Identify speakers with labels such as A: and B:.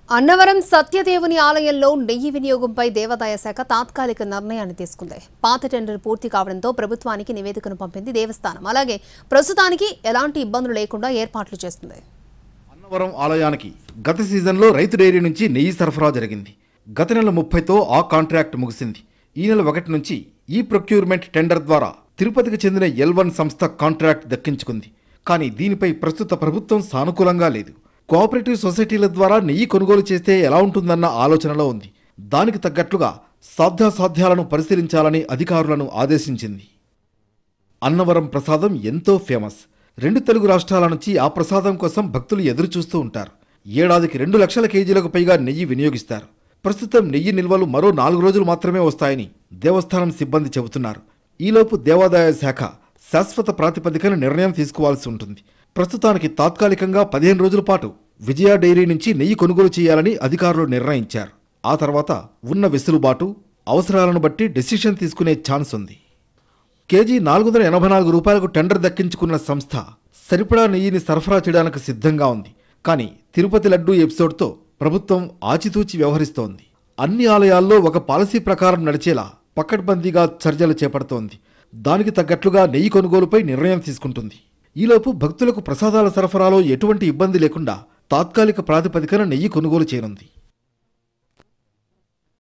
A: అన్నవరం సత్యదేవుని ఆలయంలో నెయ్యి వినియోగంపై దేవాదాయ శాఖ తాత్కాలిక నిర్ణయాన్ని తీసుకుంది. పాత టెండర్ పూర్తి కావడంతో ప్రభుత్వానికి నివేదికను పంపింది దేవస్థానం. అలాగే ప్రస్తుతానికి ఎలాంటి ఇబ్బందులు లేకుండా ఏర్పాట్లు చేస్తుంది.
B: అన్నవరం ఆలయానికి గత సీజన్లో రైతు డైరీ నుంచి నెయ్యి సరఫరా జరిగింది. గత నెల 30తో ఆ కాంట్రాక్ట్ ముగిసింది. ఈ నెల 1 నుంచి ఈ ప్రొక్యూర్మెంట్ టెండర్ ద్వారా తిరుపతికి చెందిన L1 సంస్థ కాంట్రాక్ట్ దక్కించుకుంది. కానీ దీనిపై ప్రస్తుత ప్రభుత్వం సానుకూలంగా లేదు. కోఆపరేటివ్ సొసైటీల ద్వారా నెయ్యి కొనుగోలు చేస్తే ఎలా ఉంటుందన్న ఆలోచనలో ఉంది. దానికి తగ్గట్లుగా సాధ్యాసాధ్యాలను పరిశీలించాలని అధికారులను ఆదేశించింది. అన్నవరం ప్రసాదం ఎంతో ఫేమస్. 2 తెలుగు రాష్ట్రాల నుంచి ఆ ప్రసాదం కోసం భక్తులు ఎదురుచూస్తూ ఉంటారు. ఏడాదికి 2 లక్షల కేజీలకు పైగా నెయ్యి వినియోగిస్తారు. ప్రస్తుతం నెయ్యి నిల్వలు మరో 4 రోజులు మాత్రమే వస్తాయని దేవస్థానం సిబ్బంది చెబుతున్నారు. ఈలోపు దేవాదాయ శాఖ శాశ్వత ప్రాతిపదికన నిర్ణయం తీసుకోవాల్సి ఉంటుంది. ప్రస్తుతానికి తాత్కాలికంగా 15 రోజుల పాటు విజయ డైరీ నుంచి నెయ్యి కొనుగోలు చేయాలని అధికారులు నిర్ణయించారు. ఆ తర్వాత ఉన్న వెసులుబాటు, అవసరాలను బట్టి డెసిషన్ తీసుకునే ఛాన్స్ ఉంది. కేజీ 484 రూపాయలకు టెండర్ దక్కించుకున్న సంస్థ సరిపడా నెయ్యిని సరఫరా చేయడానికి సిద్ధంగా ఉంది. కానీ తిరుపతి లడ్డూ ఎపిసోడ్తో ప్రభుత్వం ఆచితూచి వ్యవహరిస్తోంది. అన్ని ఆలయాల్లో ఒక పాలసీ ప్రకారం నడిచేలా పకడ్బందీగా చర్యలు చేపడుతోంది. దానికి తగ్గట్లుగా నెయ్యి కొనుగోలుపై నిర్ణయం తీసుకుంటుంది. ఈలోపు భక్తులకు ప్రసాదాల సరఫరాలో ఎటువంటి ఇబ్బంది లేకుండా తాత్కాలిక ప్రాతిపదికన నెయ్యి కొనుగోలు చేయనుంది.